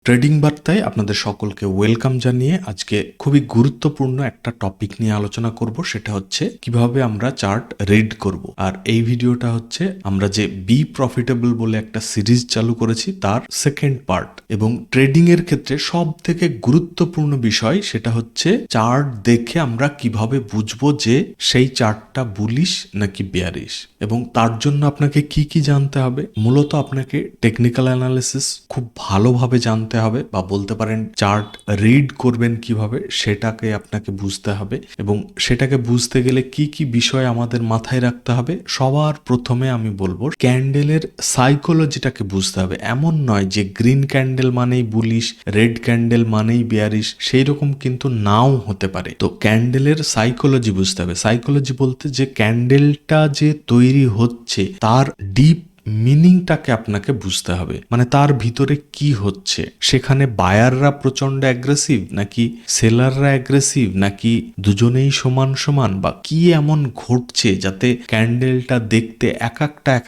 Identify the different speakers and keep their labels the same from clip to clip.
Speaker 1: Trading বার্তায় আপনাদের সকলকে ওয়েলকাম জানিয়ে আজকে খুবই গুরুত্বপূর্ণ একটা টপিক নিয়ে আলোচনা করব, সেটা হচ্ছে কিভাবে আমরা চার্ট রিড করব। আর এই ভিডিওটা হচ্ছে আমরা যে বি প্রফিটেবল বলে একটা সিরিজ চালু করেছি তার সেকেন্ড পার্ট, এবং ট্রেডিং এর ক্ষেত্রে সব থেকে গুরুত্বপূর্ণ বিষয় সেটা হচ্ছে চার্ট দেখে আমরা কিভাবে বুঝবো যে সেই চার্টটা বুলিশ নাকি বেয়ারিশ, এবং তার জন্য আপনাকে কি কি জানতে হবে। মূলত আপনাকে টেকনিক্যাল অ্যানালিসিস খুব ভালোভাবে জানতে হবে, বা বলতে পারেন চার্ট রিড করবেন কিভাবে সেটাকে আপনাকে বুঝতে হবে। এবং সেটাকে বুঝতে গেলে কি কি বিষয় আমাদের মাথায় রাখতে হবে। সবার প্রথমে আমি বলবো ক্যান্ডেলের সাইকোলজিটাকে বুঝতে হবে। এমন নয় যে গ্রিন ক্যান্ডেল মানেই বুলিশ, রেড ক্যান্ডেল মানেই বেয়ারিশ, সেই রকম কিন্তু নাও হতে পারে। তো ক্যান্ডেলের সাইকোলজি বুঝতে হবে। সাইকোলজি বলতে যে ক্যান্ডেলটা যে তৈরি হচ্ছে তার ডিপ মিনিংটাকে আপনাকে বুঝতে হবে, মানে তার ভিতরে কি হচ্ছে। সেখানে বায়াররা প্রচন্ড অ্যাগ্রেসিভ নাকি সেলাররা অ্যাগ্রেসিভ, নাকি দুজনেই সমান সমান, বা কি এমন ঘটছে যাতে ক্যান্ডেলটা দেখতে এক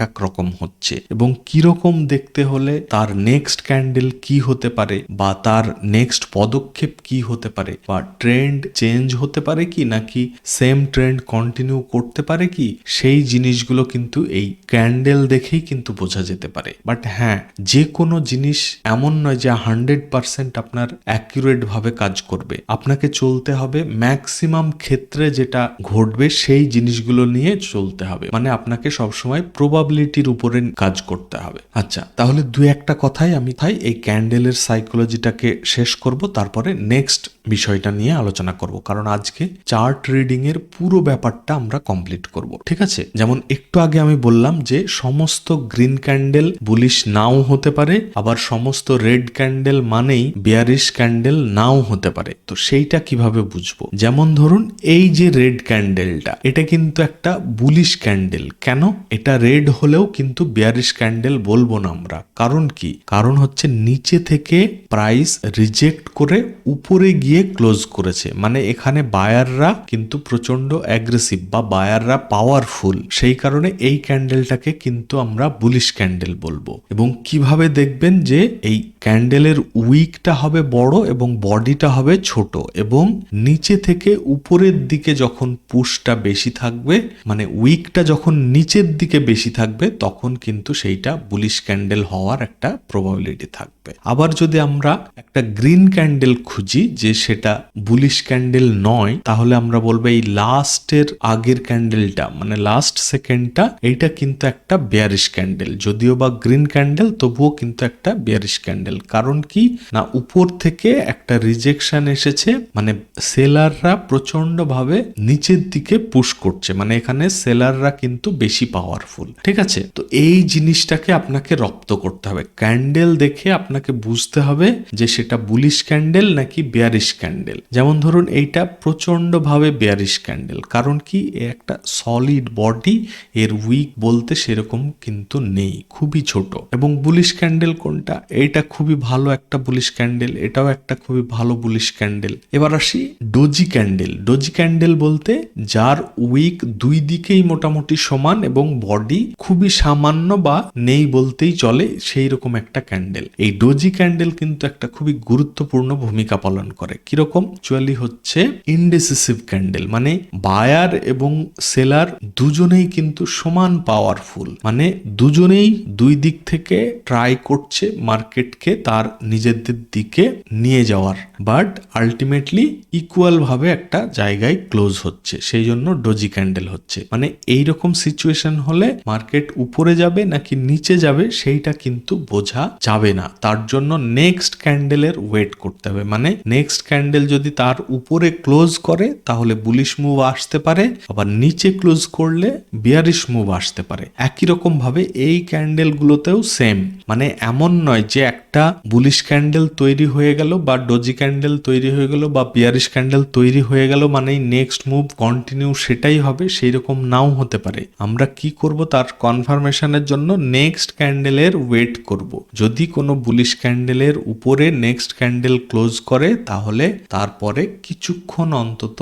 Speaker 1: এক রকম হচ্ছে, এবং কিরকম দেখতে হলে তার নেক্সট ক্যান্ডেল কি হতে পারে, বা তার নেক্সট পদক্ষেপ কি হতে পারে, বা ট্রেন্ড চেঞ্জ হতে পারে কি, নাকি সেম ট্রেন্ড কন্টিনিউ করতে পারে কি, সেই জিনিসগুলো কিন্তু এই ক্যান্ডেল দেখেই কিন্তু বোঝা যেতে পারে। বাট হ্যাঁ, যে কোনো জিনিস এমন নয় যে 100% আপনার অ্যাকুরেট ভাবে কাজ করবে। আপনাকে চলতে হবে ম্যাক্সিমাম ক্ষেত্রে যেটা ঘটবে সেই জিনিসগুলো নিয়ে চলতে হবে, মানে আপনাকে সবসময় প্রবাবিলিটির উপরে কাজ করতে হবে। আচ্ছা, তাহলে দু একটা কথাই আমি এই ক্যান্ডেলের সাইকোলজিটাকে শেষ করব, তারপরে নেক্সট বিষয়টা নিয়ে আলোচনা করব, কারণ আজকে চার্ট রিডিং এর পুরো ব্যাপারটা আমরা কমপ্লিট করব। ঠিক আছে, যেমন একটু আগে আমি বললাম যে সমস্ত গ্রিন ক্যান্ডেল বুলিশ নাও হতে পারে, আবার সমস্ত রেড ক্যান্ডেল মানেই বেয়ারিশ ক্যান্ডেল নাও হতে পারে। তো সেইটা কিভাবে বুঝবো? যেমন ধরুন এই যে রেড ক্যান্ডেলটা, এটা কিন্তু একটা বুলিশ ক্যান্ডেল। কেন? এটা রেড হলেও কিন্তু বেয়ারিশ ক্যান্ডেল বলবো না আমরা। কারণ কি? কারণ হচ্ছে নিচে থেকে প্রাইস রিজেক্ট করে উপরে গিয়ে ক্লোজ করেছে, মানে এখানে বায়াররা কিন্তু প্রচন্ড অ্যাগ্রেসিভ বা বায়াররা পাওয়ারফুল, সেই কারণে এই ক্যান্ডেলটাকে কিন্তু আমরা বুলিশ ক্যান্ডেল বলবো। এবং কিভাবে দেখবেন যে এই ক্যান্ডেলের উইকটা হবে বড় এবং বডিটা হবে ছোট, এবং নিচে থেকে উপরের দিকে যখন পুশটা বেশি থাকবে, মানে উইকটা যখন নিচের দিকে বেশি থাকবে, তখন কিন্তু সেইটা বুলিশ ক্যান্ডেল হওয়ার একটা প্রবাবিলিটি থাকবে। আবার যদি আমরা একটা গ্রিন ক্যান্ডেল খুঁজি যে সেটা বুলিশ ক্যান্ডেল নয়, তাহলে আমরা বলবো এই লাস্টের আগের ক্যান্ডেলটা, মানে লাস্ট সেকেন্ডটা, এইটা কিন্তু একটা বেয়ারিশ ক্যান্ডেল। যদিও বা গ্রিন ক্যান্ডেল, তবুও কিন্তু একটা বেয়ারিশ ক্যান্ডেল। কারণ কি না, উপর থেকে একটা রিজেকশন এসেছে, মানে সেলাররা প্রচন্ড ভাবে নিচের দিকে পুশ করছে, মানে এখানে সেলাররা কিন্তু বেশি পাওয়ারফুল। ঠিক আছে, তো এই জিনিসটাকে আপনাকে রপ্ত করতে হবে। ক্যান্ডেল দেখে আপনাকে বুঝতে হবে যে সেটা বুলিশ ক্যান্ডেল নাকি বেয়ারিশ ক্যান্ডেল। যেমন ধরুন এইটা প্রচন্ড ভাবে বেয়ারিশ ক্যান্ডেল। কারণ কি, একটা সলিড বডি, এর উইক বলতে সেরকম কিন্তু নেই, খুবই ছোট। এবং বুলিশ ক্যান্ডেল কোনটা? এইটা খুবই ভালো একটা বুলিশ ক্যান্ডেল, এটাও একটা খুবই ভালো বুলিশ ক্যান্ডেল। এবার আসি ডোজি ক্যান্ডেল। ডোজি ক্যান্ডেল বলতে যার উইক দুই দিকেই মোটামুটি সমান এবং বডি খুবই সামান্য বা নেই বলতেই চলে, সেই রকম একটা ক্যান্ডেল। এই ডোজি ক্যান্ডেল কিন্তু একটা খুবই গুরুত্বপূর্ণ ভূমিকা পালন করে। কিরকম? অ্যাকচুয়ালি হচ্ছে ইনডিসিসিভ ক্যান্ডেল, মানে বায়ার এবং সেলার দুজনেই কিন্তু সমান পাওয়ারফুল, মানে দুজনেই দুই দিক থেকে ট্রাই করছে মার্কেটকে তার নিজেদের দিকে নিয়ে যাওয়ার, বাট আলটিমেটলি ইকুয়াল ভাবে একটা জায়গায় ক্লোজ হচ্ছে, সেই জন্য ডোজি ক্যান্ডেল হচ্ছে। মানে এইরকম সিচুয়েশন হলে মার্কেট উপরে যাবে নাকি নিচে যাবে সেইটা কিন্তু বোঝা যাবে না। তার জন্য নেক্সট ক্যান্ডেলের ওয়েট করতে হবে, মানে নেক্সট ক্যান্ডেল যদি তার উপরে ক্লোজ করে তাহলে বুলিশ মুভ আসতে পারে, আবার নিচে ক্লোজ করলে বিয়ারিশ মুভ আসতে পারে। একই রকম ভাবে এই ক্যান্ডেল গুলোতেও সেম, মানে এমন নয় যে একটা বুলিশ ক্যান্ডেল তৈরি হয়ে গেল বা ডোজি ক্যান্ডেল তৈরি হয়ে গেল বা বিয়ারিশ ক্যান্ডেল তৈরি হয়ে গেল মানেই নেক্সট মুভ কন্টিনিউ সেটাই হবে, সেই রকম নাও হতে পারে। আমরা কি করব তার কনফার্মেশনের জন্য নেক্সট ক্যান্ডেলের ওয়েট করব। যদি কোনো বুলিশ ক্যান্ডেলের উপরে নেক্সট ক্যান্ডেল ক্লোজ করে তাহলে তারপরে কিছুক্ষণ অন্তত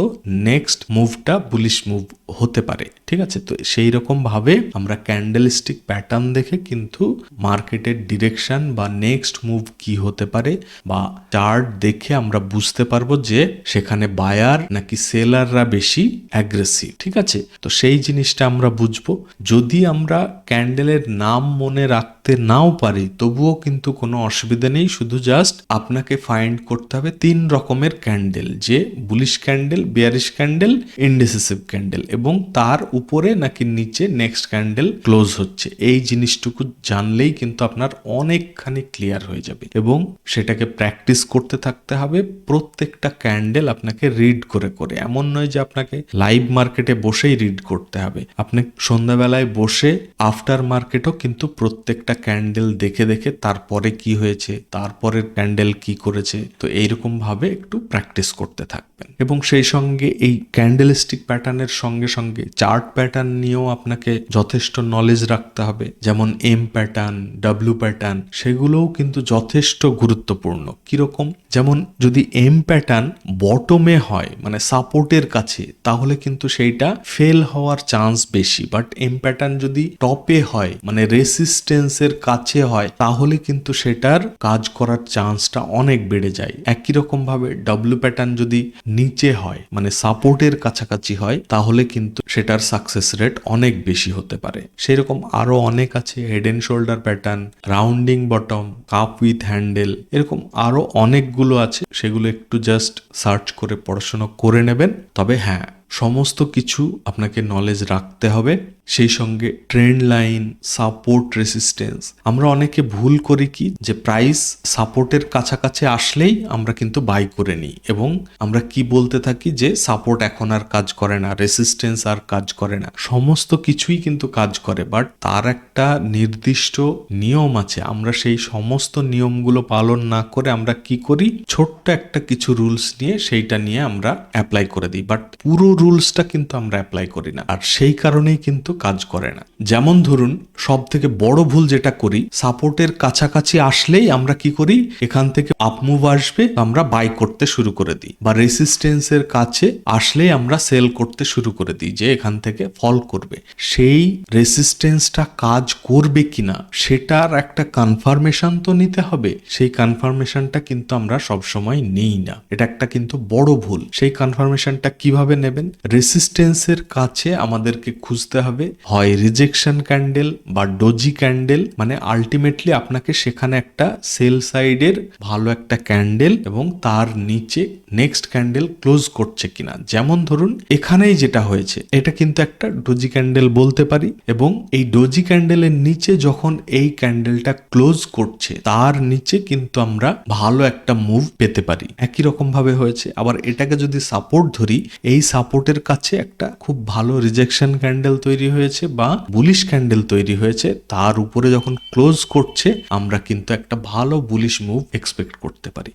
Speaker 1: নেক্সট মুভটা বুলিশ মুভ হতে পারে। ঠিক আছে, তো সেই রকম ভাবে আমরা ক্যান্ডেলস্টিক প্যাটার্ন দেখে কিন্তু মার্কেটের ডিরেকশন বা নেক্সট মুভ কি হতে পারে বা চার্ট দেখে আমরা বুঝতে পারবো যে সেখানে বায়ার নাকি সেলাররা বেশি অ্যাগ্রেসিভ। ঠিক আছে, তো সেই জিনিসটা আমরা বুঝবো। যদি আমরা ক্যান্ডেলের নাম মনে রাখতে নাও পারি তবুও কিন্তু কোনো অসুবিধা নেই, শুধু জাস্ট আপনাকে ফাইন্ড করতে হবে 3 রকমের ক্যান্ডেল, যে bullish candle, bearish candle, indecisive candle, এবং তার উপরে নাকি নিচে নেক্সট ক্যান্ডেল ক্লোজ হচ্ছে। এই জিনিসটুকু জানলেই কিন্তু আপনার অনেকখানি ক্লিয়ার হয়ে যাবে এবং সেটাকে প্র্যাকটিস করতে থাকতে হবে। প্রত্যেকটা ক্যান্ডেল আপনাকে রিড করে করে, এমন নয় যে আপনাকে লাইভ মার্কেটে বসেই রিড করতে হবে, আপনি সন্ধ্যাবেলায় বসে আফটার মার্কেটও কিন্তু প্রত্যেকটা ক্যান্ডেল দেখে দেখে তারপরে কি হয়েছে, তারপরের ক্যান্ডেল কি করেছে, তো এইরকম ভাবে একটু প্র্যাকটিস করতে থাকবেন। এবং সেই সঙ্গে এই ক্যান্ডেলস্টিক প্যাটার্নের সঙ্গে সঙ্গে চার্ট প্যাটার্ন নিয়েও আপনাকে যথেষ্ট নলেজ রাখতে হবে, যেমন এম প্যাটার্ন, ডাব্লিউ প্যাটার্ন, সেগুলোও কিন্তু যথেষ্ট গুরুত্বপূর্ণ। কিরকম, যেমন যদি এম প্যাটার্ন বটমে হয় মানে সাপোর্টের কাছে, তাহলে কিন্তু সেইটা ফেল হওয়ার চান্স বেশি, বাট এম প্যাটার্ন যদি টপে হয় মানে রেসিস্টেন্সের কাছে হয়, তাহলে কিন্তু সেটার কাজ করার চান্সটা অনেক বেড়ে যায়। একই রকম ভাবে ডাব্লিউ প্যাটার্ন যদি নিচে হয় মানে সাপোর্টের কাছাকাছি হয়, তাহলে কিন্তু সেটার সাকসেস রেট অনেক বেশি হতে পারে। সেরকম আরো অনেক আছে, head and shoulder pattern, rounding bottom, cup with handle, এরকম আরো অনেকগুলো আছে, সেগুলো একটু জাস্ট সার্চ করে পড়াশোনা করে নেবেন। তবে হ্যাঁ, সমস্ত কিছু আপনাকে নলেজ রাখতে হবে। সেই সঙ্গে ট্রেন্ড লাইন, সাপোর্ট, রেসিস্টেন্স, আমরা অনেকে ভুল করি কি, যে প্রাইস সাপোর্টের কাছাকাছি আসলেই আমরা কিন্তু বাই করে নিই এবং আমরা কি বলতে থাকি যে সাপোর্ট এখন আর কাজ করে না, রেসিস্টেন্স আর কাজ করে না। সমস্ত কিছুই কিন্তু কাজ করে, বাট তার একটা নির্দিষ্ট নিয়ম আছে। আমরা সেই সমস্ত নিয়মগুলো পালন না করে আমরা কি করি, ছোট্ট একটা কিছু রুলস নিয়ে সেইটা নিয়ে আমরা অ্যাপ্লাই করে দিই, বাট পুরো রুলসটা কিন্তু আমরা অ্যাপ্লাই করি না, আর সেই কারণেই কিন্তু কাজ করে না। যেমন ধরুন, সব থেকে বড় ভুল যেটা করি, সাপোর্টের কাছাকাছি আসলেই আমরা কি করি, এখান থেকে আপ মুভ আসবে আমরা বাই করতে শুরু করে দিই, বা রেসিস্টেন্সের কাছে আসলেই আমরা সেল করতে শুরু করে দিই যে এখান থেকে ফল করবে। সেই রেসিস্টেন্সটা কাজ করবে কিনা সেটার একটা কনফার্মেশন তো নিতে হবে, সেই কনফার্মেশনটা কিন্তু আমরা সবসময় নিই না, এটা একটা কিন্তু বড় ভুল। সেই কনফার্মেশনটা কিভাবে নেবেন, রেসিস্টেন্সের কাছে আমাদেরকে খুঁজতে হবে হয় রিজেকশন ক্যান্ডেল বা ডোজি ক্যান্ডেল, মানে আলটিমেটলি আপনাকে সেখানে একটা সেল সাইডের ভালো একটা ক্যান্ডেল এবং তার নিচে নেক্সট ক্যান্ডেল ক্লোজ করছে কিনা। যেমন ধরুন এখানেই যেটা হয়েছে, এটা কিন্তু একটা ডোজি ক্যান্ডেল বলতে পারি, এবং এই ডোজি ক্যান্ডেলের নিচে যখন এই ক্যান্ডেলটা ক্লোজ করছে, তার নিচে কিন্তু আমরা ভালো একটা মুভ পেতে পারি। একই রকম ভাবে হয়েছে। আবার এটাকে যদি সাপোর্ট ধরি, এই সাপোর্টের কাছে একটা খুব ভালো রিজেকশন ক্যান্ডেল তৈরি হয়েছে বা বুলিশ ক্যান্ডেল তৈরি হয়েছে, তার উপরে যখন ক্লোজ করছে আমরা কিন্তু একটা ভালো বুলিশ মুভ এক্সপেক্ট করতে পারি।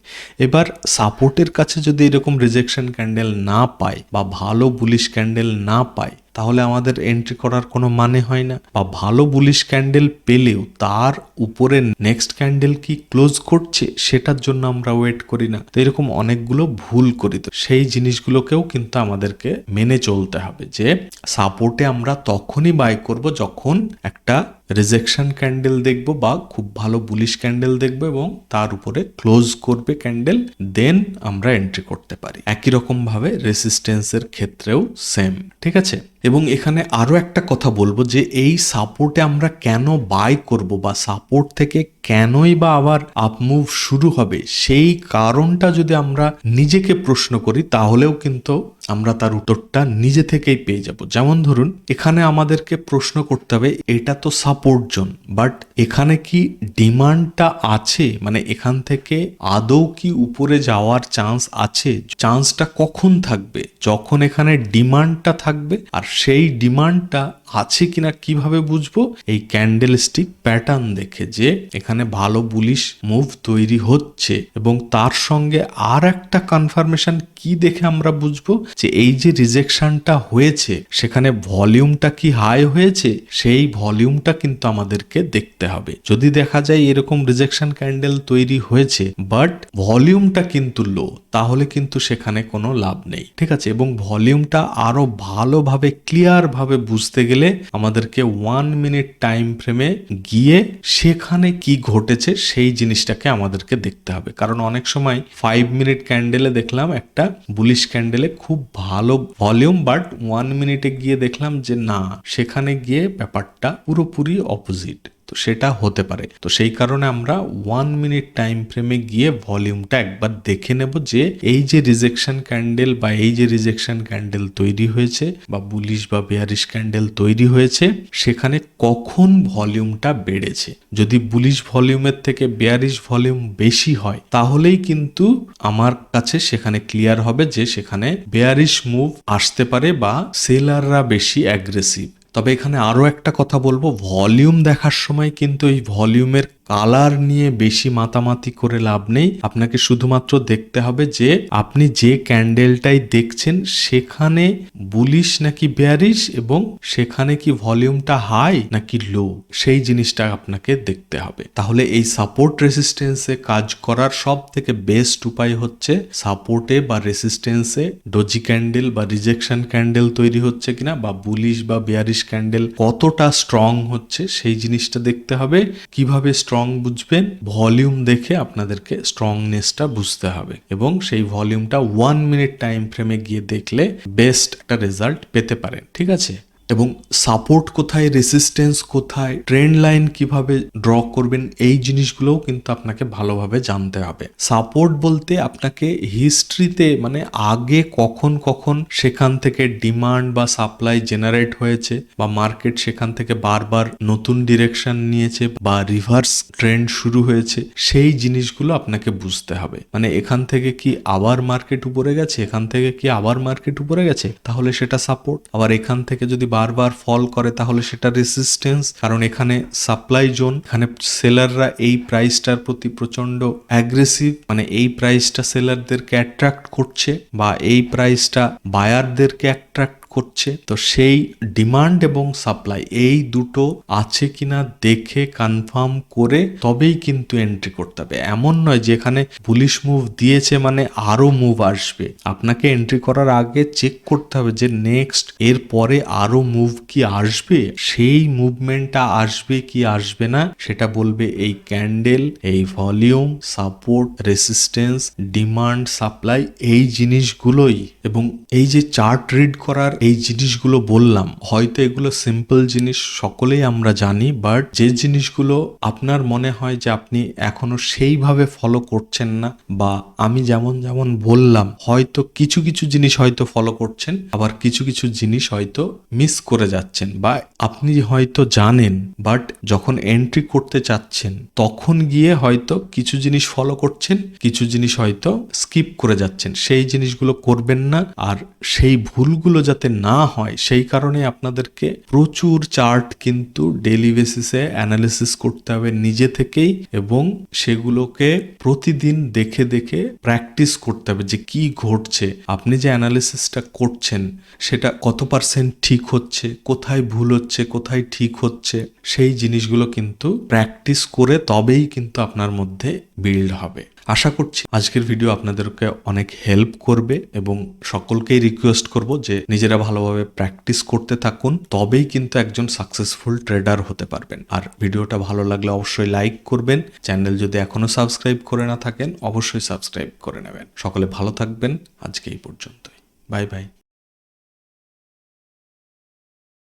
Speaker 1: এবার সাপোর্টের কাছে যদি এরকম রিজেকশন ক্যান্ডেল না পায় বা ভালো বুলিশ ক্যান্ডেল না পায়, তাহলে আমাদের এন্ট্রি করার কোনো মানে হয় না। বা ভালো বুলিশ ক্যান্ডেল পেলেও তার উপরে নেক্সট ক্যান্ডেল কি ক্লোজ করছে সেটার জন্য আমরা ওয়েট করি না। তো এরকম অনেকগুলো ভুল করি, তো সেই জিনিসগুলোকেও কিন্তু আমাদেরকে মেনে চলতে হবে যে সাপোর্টে আমরা তখনই বাই করব যখন একটা রিজেকশন ক্যান্ডেল দেখব বা খুব ভালো বুলিশ ক্যান্ডেল দেখব এবং তার উপরে ক্লোজ করবে ক্যান্ডেল, দেন আমরা এন্ট্রি করতে পারি। একই রকম ভাবে রেসিস্টেন্সের ক্ষেত্রেও সেম, ঠিক আছে। এবং এখানে আরো একটা কথা বলবো যে এই সাপোর্টে আমরা কেন বাই করব বা সাপোর্ট থেকে কেনই বা আবার আপ মুভ শুরু হবে, সেই কারণটা যদি আমরা নিজেকে প্রশ্ন করি তাহলেও কিন্তু আমরা তার উত্তরটা নিজে থেকেই পেয়ে যাব। যেমন ধরুন এখানে আমাদেরকে প্রশ্ন করতে হবে, এটা তো সাপোর্ট জোন, বাট এখানে কি ডিমান্ডটা আছে, মানে এখান থেকে আদৌ কি উপরে যাওয়ার চান্স আছে? চান্সটা কখন থাকবে? যখন এখানে ডিমান্ডটা থাকবে। আর সেই ডিমান্ডটা আছে কিনা কিভাবে বুঝবো? এই ক্যান্ডেলস্টিক প্যাটার্ন দেখে, যে এখানে ভালো বুলিশ মুভ তৈরি হচ্ছে। এবং তার সঙ্গে আর একটা কনফার্মেশন কি দেখে আমরা বুঝবো যে এই যে রিজেকশনটা হয়েছে সেখানে ভলিউমটা কি হাই হয়েছে, সেই ভলিউমটা কিন্তু আমাদেরকে দেখতে হবে। যদি দেখা যায় এরকম রিজেকশন ক্যান্ডেল তৈরি হয়েছে বাট ভলিউমটা কিন্তু লো, তাহলে কিন্তু সেখানে কোনো লাভ নেই, ঠিক আছে। এবং ভলিউমটা আরো ভালোভাবে ক্লিয়ার ভাবে বুঝতে গেলে আমাদেরকে 1 মিনিট টাইম ফ্রেমে গিয়ে সেখানে কি ঘটেছে সেই জিনিসটাকে আমাদেরকে দেখতে হবে। কারণ অনেক সময় 5 মিনিট ক্যান্ডেলে দেখলাম একটা বুলিশ ক্যান্ডেলে খুব ভালো ভলিউম, বাট 1 মিনিটে গিয়ে দেখলাম যে না, সেখানে গিয়ে ব্যাপারটা পুরোপুরি অপোজিট। তো সেটা হতে পারে। তো সেই কারণে আমরা 1 মিনিট টাইম ফ্রেমে গিয়ে ভলিউমটা একবার দেখে নেব যে এই যে রিজেকশন ক্যান্ডেল বা এই যে রিজেকশন ক্যান্ডেল তৈরি হয়েছে বা বুলিশ বা বেয়ারিশ ক্যান্ডেল তৈরি হয়েছে, সেখানে কখন ভলিউমটা বেড়েছে। যদি বুলিশ ভলিউমের থেকে বেয়ারিশ ভলিউম বেশি হয় তাহলেই কিন্তু আমার কাছে সেখানে ক্লিয়ার হবে যে সেখানে বেয়ারিশ মুভ আসতে পারে বা সেলাররা বেশি অ্যাগ্রেসিভ। তবে এখানে আরো একটা কথা বলবো, ভলিউম দেখার সময় কিন্তু এই ভলিউমের কালার নিয়ে বেশি মাতামাতি করে লাভ নেই। আপনাকে শুধুমাত্র দেখতে হবে যে আপনি যে ক্যান্ডেলটাই দেখছেন সেখানে বুলিশ নাকি বেয়ারিশ এবং সেখানে কি ভলিউমটা হাই নাকি লো, সেই জিনিসটা আপনাকে দেখতে হবে। তাহলে এই সাপোর্ট রেসিস্টেন্সে কাজ করার সব থেকে বেস্ট উপায় হচ্ছে সাপোর্টে বা রেসিস্টেন্সে ডজি ক্যান্ডেল বা রিজেকশন ক্যান্ডেল তৈরি হচ্ছে কিনা বা বুলিশ বা বেয়ারিশ ক্যান্ডেল কতটা স্ট্রং হচ্ছে সেই জিনিসটা দেখতে হবে। কিভাবে স্ট্রং বুঝবেন? ভলিউম দেখে আপনাদেরকে স্ট্রংনেসটা বুঝতে হবে এবং সেই ভলিউমটা 1 মিনিট টাইম ফ্রেমে গিয়ে দেখলে বেস্ট একটা রেজাল্ট পেতে পারেন, ঠিক আছে। এবং সাপোর্ট কোথায়, রেসিস্টেন্স কোথায়, ট্রেন্ড লাইন কিভাবে ড্র করবেন, এই জিনিসগুলোও কিন্তু আপনাকে ভালোভাবে জানতে হবে। সাপোর্ট বলতে আপনাকে হিস্ট্রিতে মানে আগে কখন কখন সেখান থেকে ডিমান্ড বা সাপ্লাই জেনারেট হয়েছে বা মার্কেট সেখান থেকে বারবার নতুন ডিরেকশন নিয়েছে বা রিভার্স ট্রেন্ড শুরু হয়েছে, সেই জিনিসগুলো আপনাকে বুঝতে হবে। মানে এখান থেকে কি আবার মার্কেট উপরে গেছে, এখান থেকে কি আবার মার্কেট উপরে গেছে, তাহলে সেটা সাপোর্ট। আবার এখান থেকে যদি বারবার ফল করে তাহলে সেটা রেসিস্টেন্স, কারণ এখানে সাপ্লাই জোন, এখানে সেলাররা এই প্রাইসটার প্রতি প্রচন্ড অ্যাগ্রেসিভ, মানে এই প্রাইসটা সেলারদেরকে অ্যাট্রাক্ট করছে বা এই প্রাইসটা বায়ারদেরকে অ্যাট্রাক্ট করছে। তো সেই ডিমান্ড এবং সাপ্লাই এই দুটো আছে কিনা দেখে কনফার্ম করে তবেই কিন্তু এন্ট্রি করতে হবে। এমন নয় যে এখানে বুলিশ মুভ দিয়েছে মানে আরো মুভ আসবে। আপনাকে এন্ট্রি করার আগে চেক করতে হবে যে নেক্সট এর পরে আরো মুভ কি আসবে, সেই মুভমেন্টটা আসবে কি আসবে না সেটা বলবে এই ক্যান্ডেল, এই volume, support, resistance, demand, supply, এই জিনিসগুলোই। এবং এই যে চার্ট রিড করার এই জিনিসগুলো বললাম, হয়তো এগুলো সিম্পল জিনিস, সকলেই আমরা জানি, বাট যে জিনিসগুলো আপনার মনে হয় যে আপনি এখনো সেইভাবে ফলো করছেন না বা আমি যেমন যেমন বললাম হয়তো কিছু কিছু জিনিস হয়তো ফলো করছেন, আবার কিছু কিছু জিনিস হয়তো মিস করে যাচ্ছেন বা আপনি হয়তো জানেন বাট যখন এন্ট্রি করতে চাচ্ছেন তখন গিয়ে হয়তো কিছু জিনিস ফলো করছেন, কিছু জিনিস হয়তো স্কিপ করে যাচ্ছেন। সেই জিনিসগুলো করবেন না। আর সেই ভুলগুলো যাতে না হয় সেই কারণে আপনাদেরকে প্রচুর চার্ট কিন্তু ডেইলি বেসিসে অ্যানালিসিস করতে হবে নিজে থেকেই এবং সেগুলোকে প্রতিদিন দেখে দেখে প্র্যাকটিস করতে হবে যে কি ঘটছে, আপনি যে অ্যানালিসিসটা করছেন সেটা কত % ঠিক হচ্ছে, কোথায় ভুল হচ্ছে, কোথায় ঠিক হচ্ছে, সেই জিনিসগুলো কিন্তু প্র্যাকটিস করে তবেই কিন্তু আপনার মধ্যে বিল্ড হবে। আশা করছি আজকের ভিডিও আপনাদেরকে অনেক হেল্প করবে এবং সকলকেই রিকোয়েস্ট করব যে নিজেরা ভালোভাবে প্র্যাকটিস করতে থাকুন, তবেই কিন্তু একজন সাকসেসফুল ট্রেডার হতে পারবেন। আর ভিডিওটা ভালো লাগলে অবশ্যই লাইক করবেন, চ্যানেল যদি এখনো সাবস্ক্রাইব করে না থাকেন অবশ্যই সাবস্ক্রাইব করে নেবেন। সকলে ভালো থাকবেন, আজকে এই পর্যন্তই, বাই বাই।